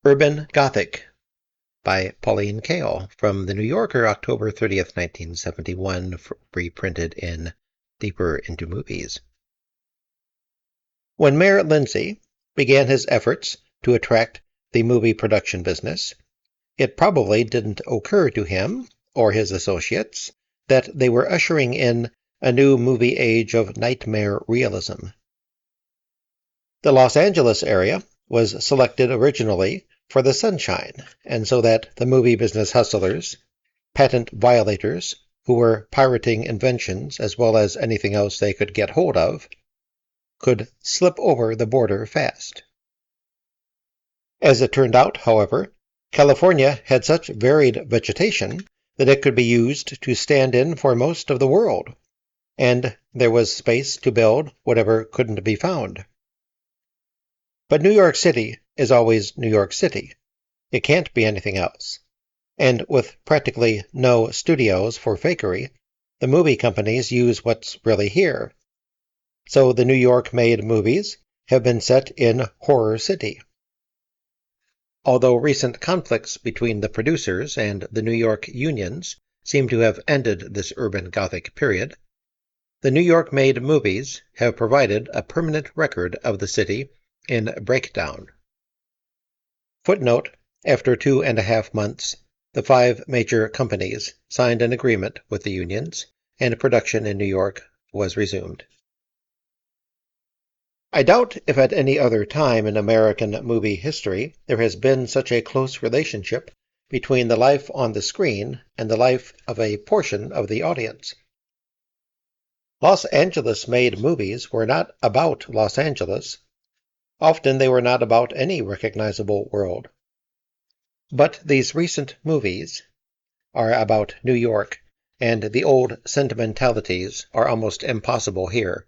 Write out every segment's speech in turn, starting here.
Urban Gothic by Pauline Kael from The New Yorker, October 30th, 1971, reprinted in Deeper into Movies. When Mayor Lindsay began his efforts to attract the movie production business, it probably didn't occur to him or his associates that they were ushering in a new movie age of nightmare realism. The Los Angeles area was selected originally for the sunshine, and so that the movie business hustlers, patent violators who were pirating inventions as well as anything else they could get hold of, could slip over the border fast. As it turned out, however, California had such varied vegetation that it could be used to stand in for most of the world, and there was space to build whatever couldn't be found. But New York City is always New York City. It can't be anything else. And with practically no studios for fakery, the movie companies use what's really here. So the New York-made movies have been set in Horror City. Although recent conflicts between the producers and the New York unions seem to have ended this urban Gothic period, the New York-made movies have provided a permanent record of the city in breakdown. Footnote: after 2.5 months, the 5 major companies signed an agreement with the unions, and production in New York was resumed. I doubt if at any other time in American movie history there has been such a close relationship between the life on the screen and the life of a portion of the audience. Los Angeles-made movies were not about Los Angeles. Often they were not about any recognizable world. But these recent movies are about New York, and the old sentimentalities are almost impossible here.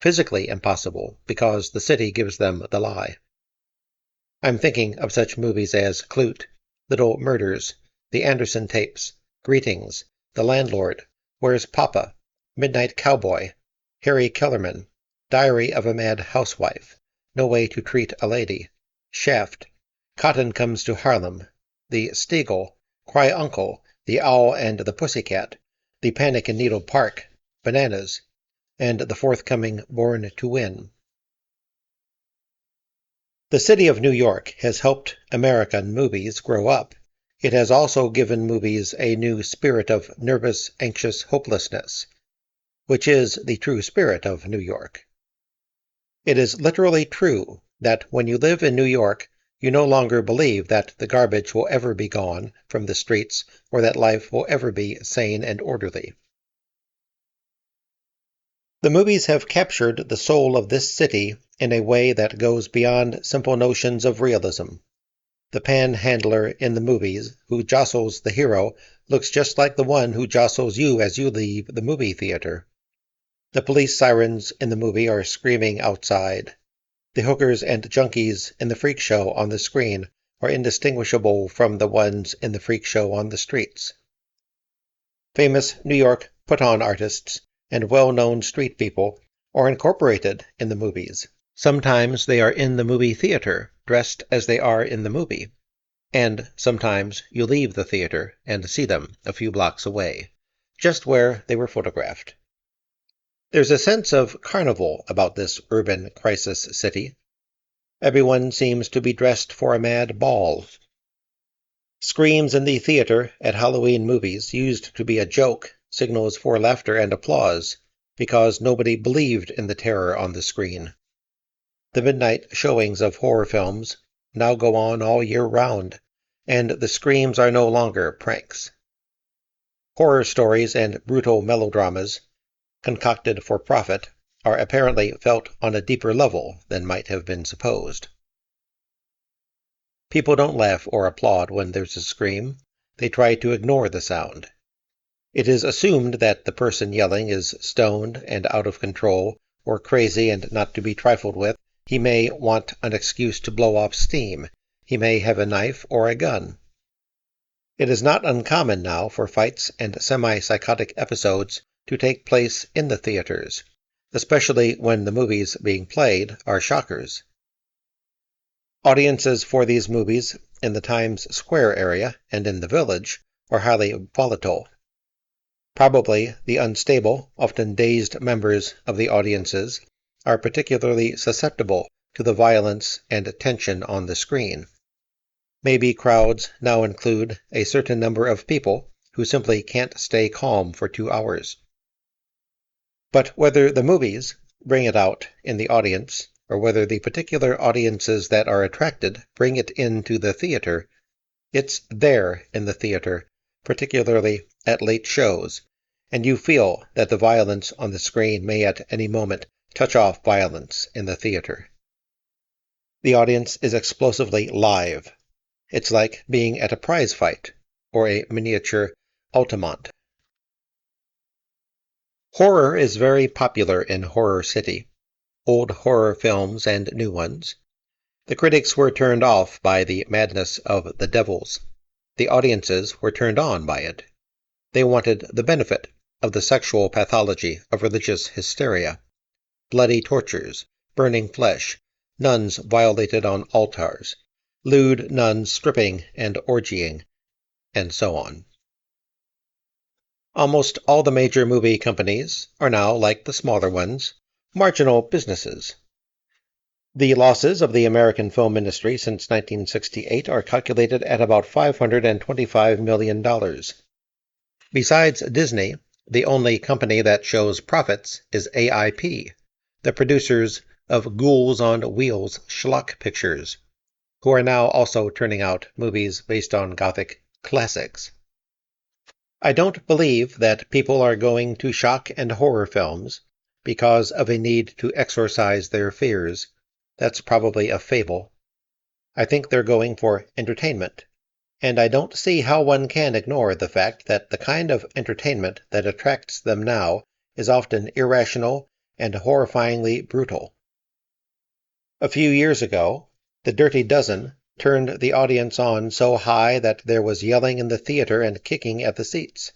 Physically impossible, because the city gives them the lie. I'm thinking of such movies as Clute, Little Murders, The Anderson Tapes, Greetings, The Landlord, Where's Papa, Midnight Cowboy, Harry Kellerman, Diary of a Mad Housewife, No Way to Treat a Lady, Shaft, Cotton Comes to Harlem, The Steagle, Cry Uncle, The Owl and the Pussycat, The Panic in Needle Park, Bananas, and the forthcoming Born to Win. The city of New York has helped American movies grow up. It has also given movies a new spirit of nervous, anxious hopelessness, which is the true spirit of New York. It is literally true that when you live in New York, you no longer believe that the garbage will ever be gone from the streets or that life will ever be sane and orderly. The movies have captured the soul of this city in a way that goes beyond simple notions of realism. The panhandler in the movies who jostles the hero looks just like the one who jostles you as you leave the movie theater. The police sirens in the movie are screaming outside. The hookers and junkies in the freak show on the screen are indistinguishable from the ones in the freak show on the streets. Famous New York put-on artists and well-known street people are incorporated in the movies. Sometimes they are in the movie theater, dressed as they are in the movie, and sometimes you leave the theater and see them a few blocks away, just where they were photographed. There's a sense of carnival about this urban crisis city. Everyone seems to be dressed for a mad ball. Screams in the theater at Halloween movies used to be a joke, signals for laughter and applause, because nobody believed in the terror on the screen. The midnight showings of horror films now go on all year round, and the screams are no longer pranks. Horror stories and brutal melodramas, concocted for profit, are apparently felt on a deeper level than might have been supposed. People don't laugh or applaud when there's a scream. They try to ignore the sound. It is assumed that the person yelling is stoned and out of control, or crazy and not to be trifled with. He may want an excuse to blow off steam. He may have a knife or a gun. It is not uncommon now for fights and semi-psychotic episodes to take place in the theaters, especially when the movies being played are shockers. Audiences for these movies in the Times Square area and in the Village are highly volatile. Probably the unstable, often dazed members of the audiences are particularly susceptible to the violence and tension on the screen. Maybe crowds now include a certain number of people who simply can't stay calm for 2 hours. But whether the movies bring it out in the audience, or whether the particular audiences that are attracted bring it into the theater, it's there in the theater, particularly at late shows, and you feel that the violence on the screen may at any moment touch off violence in the theater. The audience is explosively live. It's like being at a prize fight, or a miniature Altamont. Horror is very popular in Horror City, old horror films and new ones. The critics were turned off by the madness of the devils. The audiences were turned on by it. They wanted the benefit of the sexual pathology of religious hysteria, bloody tortures, burning flesh, nuns violated on altars, lewd nuns stripping and orgying, and so on. Almost all the major movie companies are now, like the smaller ones, marginal businesses. The losses of the American film industry since 1968 are calculated at about $525 million. Besides Disney, the only company that shows profits is AIP, the producers of Ghouls on Wheels schlock pictures, who are now also turning out movies based on Gothic classics. I don't believe that people are going to shock and horror films because of a need to exorcise their fears. That's probably a fable. I think they're going for entertainment, and I don't see how one can ignore the fact that the kind of entertainment that attracts them now is often irrational and horrifyingly brutal. A few years ago, The Dirty Dozen turned the audience on so high that there was yelling in the theater and kicking at the seats.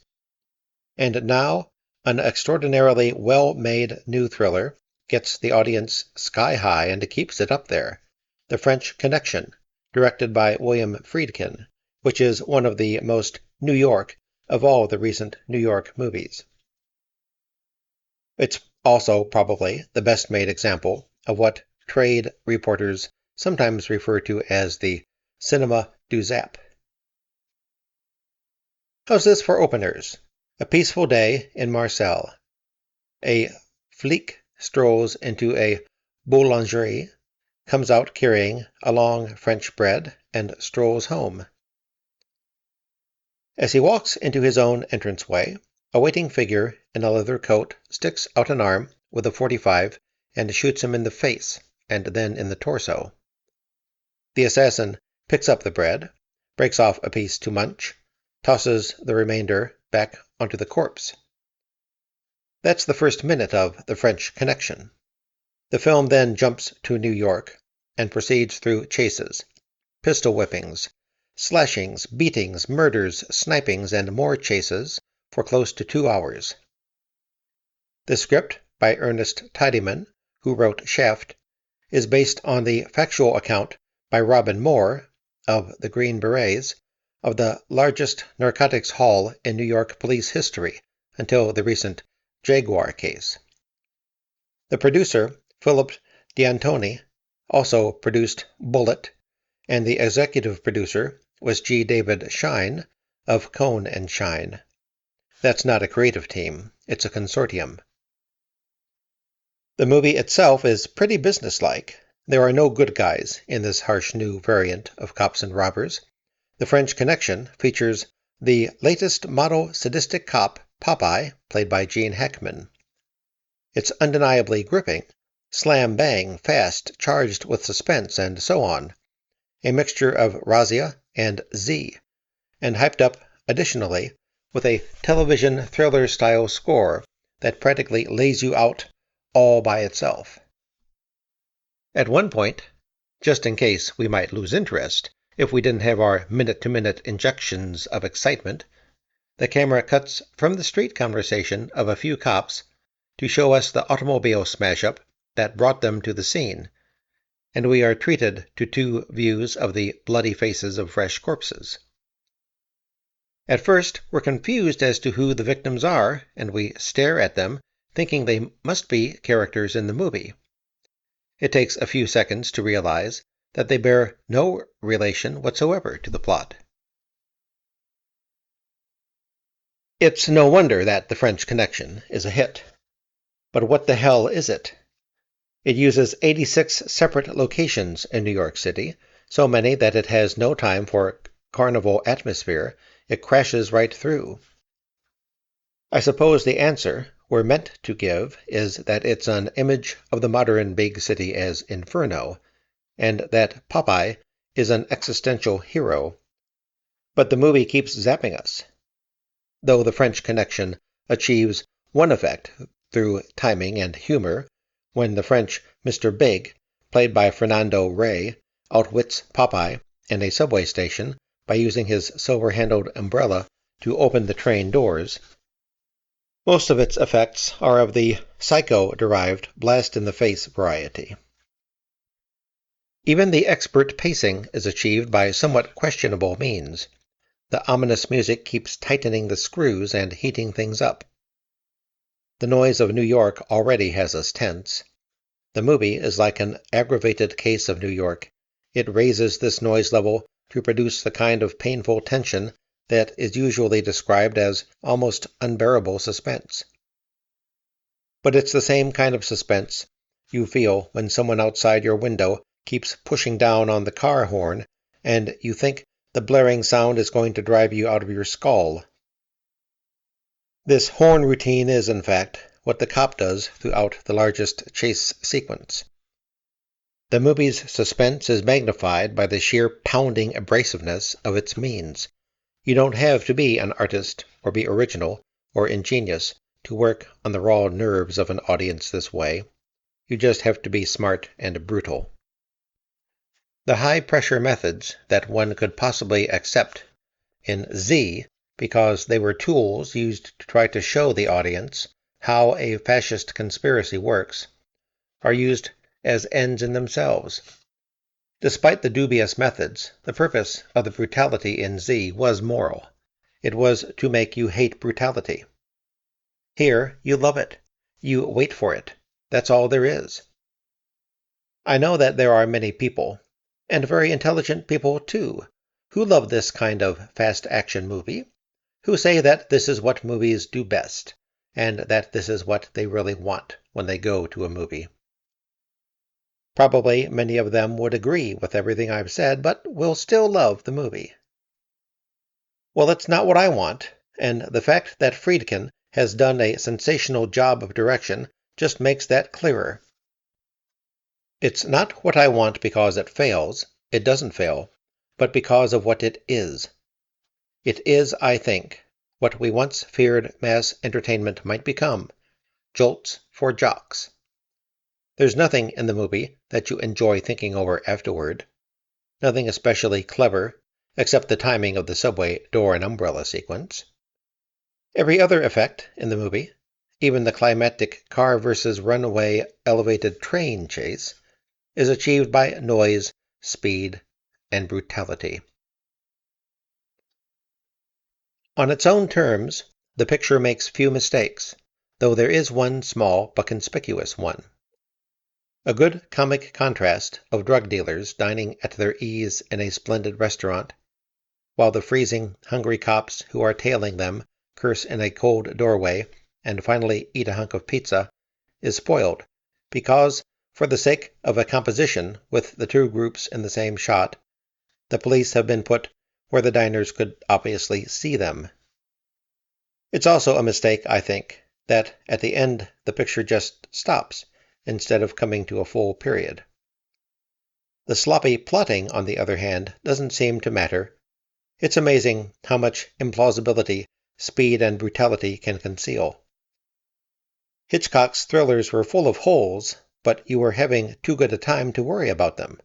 And now, an extraordinarily well-made new thriller gets the audience sky high and keeps it up there, The French Connection, directed by William Friedkin, which is one of the most New York of all the recent New York movies. It's also probably the best-made example of what trade reporters sometimes refer to as the cinema du zap. How's this for openers? A peaceful day in Marseille. A flic strolls into a boulangerie, comes out carrying a long French bread, and strolls home. As he walks into his own entranceway, a waiting figure in a leather coat sticks out an arm with a .45 and shoots him in the face, and then in the torso. The assassin picks up the bread, breaks off a piece to munch, tosses the remainder back onto the corpse. That's the first minute of The French Connection. The film then jumps to New York and proceeds through chases, pistol whippings, slashings, beatings, murders, snipings, and more chases for close to 2 hours. The script, by Ernest Tidyman, who wrote Shaft, is based on the factual account by Robin Moore, of the Green Berets, of the largest narcotics haul in New York police history until the recent Jaguar case. The producer, Philip D'Antoni, also produced Bullet, and the executive producer was G. David Shine of Cone and Shine. That's not a creative team, it's a consortium. The movie itself is pretty businesslike. There are no good guys in this harsh new variant of Cops and Robbers. The French Connection features the latest model sadistic cop, Popeye, played by Gene Hackman. It's undeniably gripping, slam-bang, fast, charged with suspense, and so on. A mixture of razzia and Z, and hyped up, additionally, with a television thriller-style score that practically lays you out all by itself. At one point, just in case we might lose interest if we didn't have our minute-to-minute injections of excitement, the camera cuts from the street conversation of a few cops to show us the automobile smash-up that brought them to the scene, and we are treated to 2 views of the bloody faces of fresh corpses. At first, we're confused as to who the victims are, and we stare at them, thinking they must be characters in the movie. It takes a few seconds to realize that they bear no relation whatsoever to the plot. It's no wonder that The French Connection is a hit. But what the hell is it? It uses 86 separate locations in New York City, so many that it has no time for carnival atmosphere. It crashes right through. I suppose the answer we're meant to give is that it's an image of the modern big city as Inferno, and that Popeye is an existential hero. But the movie keeps zapping us. Though The French Connection achieves one effect through timing and humor, when the French Mr. Big, played by Fernando Rey, outwits Popeye in a subway station by using his silver-handled umbrella to open the train doors. Most of its effects are of the psycho-derived blast-in-the-face variety. Even the expert pacing is achieved by somewhat questionable means. The ominous music keeps tightening the screws and heating things up. The noise of New York already has us tense. The movie is like an aggravated case of New York. It raises this noise level to produce the kind of painful tension that is usually described as almost unbearable suspense. But it's the same kind of suspense you feel when someone outside your window keeps pushing down on the car horn, and you think the blaring sound is going to drive you out of your skull. This horn routine is, in fact, what the cop does throughout the largest chase sequence. The movie's suspense is magnified by the sheer pounding abrasiveness of its means. You don't have to be an artist or be original or ingenious to work on the raw nerves of an audience this way. You just have to be smart and brutal. The high-pressure methods that one could possibly accept in Z, because they were tools used to try to show the audience how a fascist conspiracy works, are used as ends in themselves. Despite the dubious methods, the purpose of the brutality in Z was moral. It was to make you hate brutality. Here, you love it. You wait for it. That's all there is. I know that there are many people, and very intelligent people too, who love this kind of fast-action movie, who say that this is what movies do best, and that this is what they really want when they go to a movie. Probably many of them would agree with everything I've said, but will still love the movie. Well, it's not what I want, and the fact that Friedkin has done a sensational job of direction just makes that clearer. It's not what I want because it fails, it doesn't fail, but because of what it is. It is, I think, what we once feared mass entertainment might become, jolts for jocks. There's nothing in the movie that you enjoy thinking over afterward, nothing especially clever, except the timing of the subway door and umbrella sequence. Every other effect in the movie, even the climactic car versus runaway elevated train chase, is achieved by noise, speed, and brutality. On its own terms, the picture makes few mistakes, though there is one small but conspicuous one. A good comic contrast of drug dealers dining at their ease in a splendid restaurant, while the freezing, hungry cops who are tailing them curse in a cold doorway and finally eat a hunk of pizza, is spoiled, because, for the sake of a composition with the two groups in the same shot, the police have been put where the diners could obviously see them. It's also a mistake, I think, that at the end the picture just stops, instead of coming to a full period. The sloppy plotting, on the other hand, doesn't seem to matter. It's amazing how much implausibility speed and brutality can conceal. Hitchcock's thrillers were full of holes, but you were having too good a time to worry about them.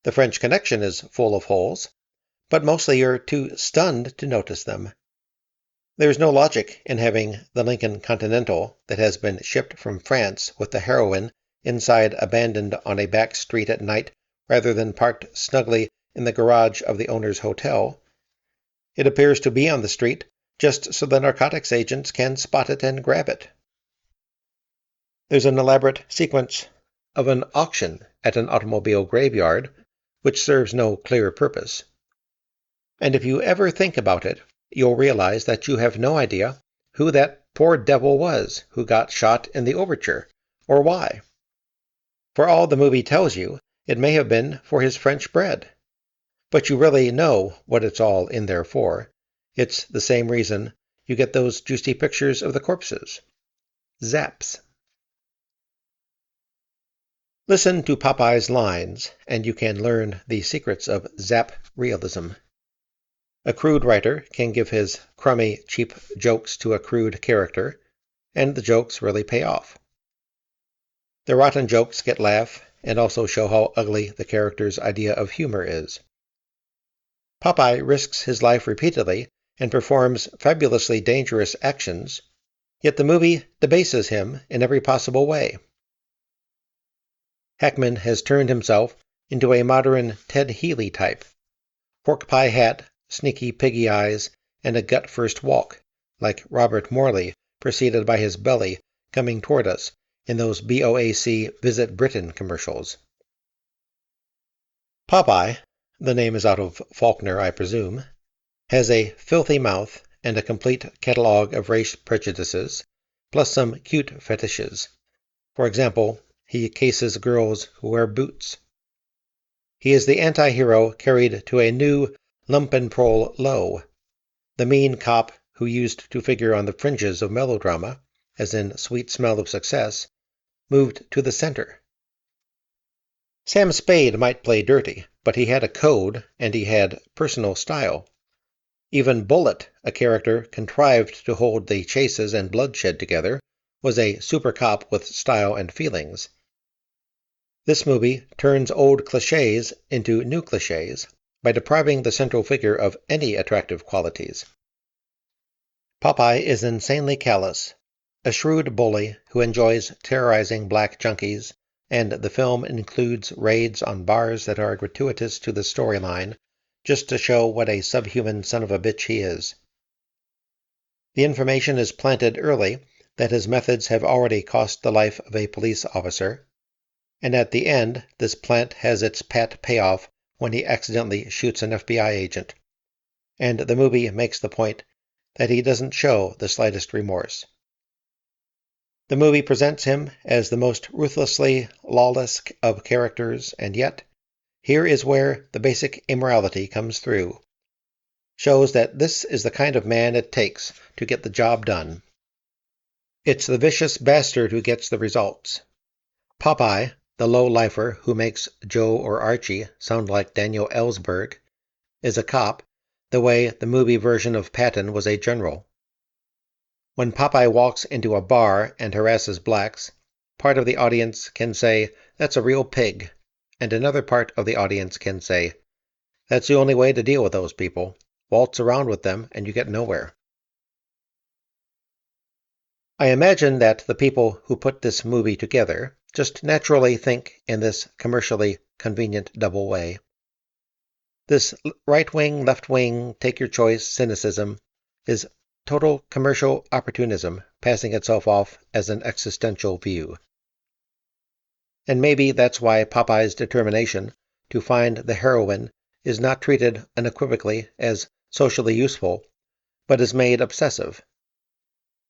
The French Connection is full of holes, but mostly you're too stunned to notice them. There's no logic in having the Lincoln Continental that has been shipped from France with the heroine inside abandoned on a back street at night rather than parked snugly in the garage of the owner's hotel. It appears to be on the street just so the narcotics agents can spot it and grab it. There's an elaborate sequence of an auction at an automobile graveyard, which serves no clear purpose. And if you ever think about it, you'll realize that you have no idea who that poor devil was who got shot in the overture, or why. For all the movie tells you, it may have been for his French bread. But you really know what it's all in there for. It's the same reason you get those juicy pictures of the corpses. Zaps. Listen to Popeye's lines, and you can learn the secrets of zap realism. A crude writer can give his crummy, cheap jokes to a crude character, and the jokes really pay off. The rotten jokes get laugh and also show how ugly the character's idea of humor is. Popeye risks his life repeatedly and performs fabulously dangerous actions, yet the movie debases him in every possible way. Hackman has turned himself into a modern Ted Healy type. Pork pie hat, sneaky piggy eyes, and a gut-first walk, like Robert Morley, preceded by his belly coming toward us in those BOAC Visit Britain commercials. Popeye, the name is out of Faulkner, I presume, has a filthy mouth and a complete catalogue of race prejudices, plus some cute fetishes. For example, he cases girls who wear boots. He is the anti-hero carried to a new lumpenproll low, the mean cop who used to figure on the fringes of melodrama, as in Sweet Smell of Success, moved to the center. Sam Spade might play dirty, but he had a code and he had personal style. Even Bullet, a character contrived to hold the chases and bloodshed together, was a super cop with style and feelings. This movie turns old clichés into new clichés by depriving the central figure of any attractive qualities. Popeye is insanely callous, a shrewd bully who enjoys terrorizing black junkies, and the film includes raids on bars that are gratuitous to the storyline, just to show what a subhuman son of a bitch he is. The information is planted early that his methods have already cost the life of a police officer, and at the end this plant has its pat payoff when he accidentally shoots an FBI agent, and the movie makes the point that he doesn't show the slightest remorse. The movie presents him as the most ruthlessly lawless of characters, and yet, here is where the basic immorality comes through. Shows that this is the kind of man it takes to get the job done. It's the vicious bastard who gets the results. Popeye, the low-lifer who makes Joe or Archie sound like Daniel Ellsberg, is a cop, the way the movie version of Patton was a general. When Popeye walks into a bar and harasses blacks, part of the audience can say, "That's a real pig," and another part of the audience can say, "That's the only way to deal with those people. Waltz around with them and you get nowhere." I imagine that the people who put this movie together just naturally think in this commercially convenient double way. This right-wing, left-wing, take-your-choice cynicism is total commercial opportunism passing itself off as an existential view. And maybe that's why Popeye's determination to find the heroine is not treated unequivocally as socially useful, but is made obsessive.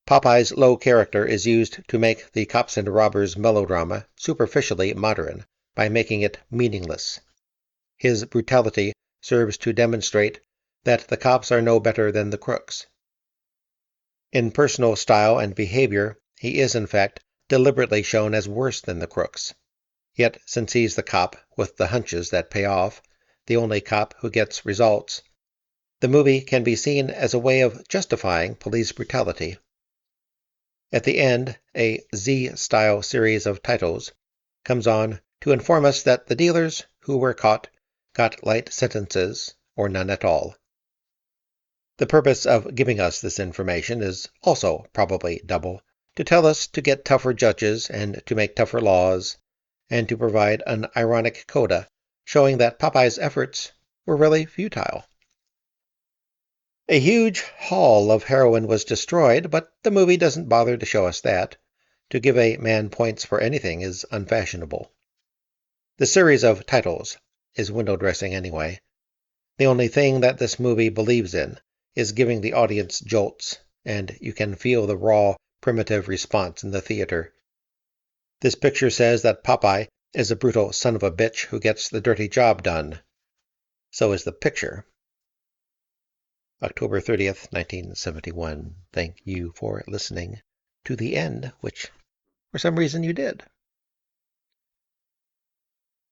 Popeye's low character is used to make the cops and robbers melodrama superficially modern by making it meaningless. His brutality serves to demonstrate that the cops are no better than the crooks. In personal style and behavior, he is in fact deliberately shown as worse than the crooks. Yet, since he's the cop with the hunches that pay off, the only cop who gets results, the movie can be seen as a way of justifying police brutality. At the end, a Z-style series of titles comes on to inform us that the dealers who were caught got light sentences, or none at all. The purpose of giving us this information is also probably double. to tell us to get tougher judges and to make tougher laws, and to provide an ironic coda showing that Popeye's efforts were really futile. A huge haul of heroin was destroyed, but the movie doesn't bother to show us that. To give a man points for anything is unfashionable. The series of titles is window dressing anyway. The only thing that this movie believes in is giving the audience jolts, and you can feel the raw, primitive response in the theater. This picture says that Popeye is a brutal son of a bitch who gets the dirty job done. So is the picture. October 30th, 1971. Thank you for listening to the end, which for some reason you did.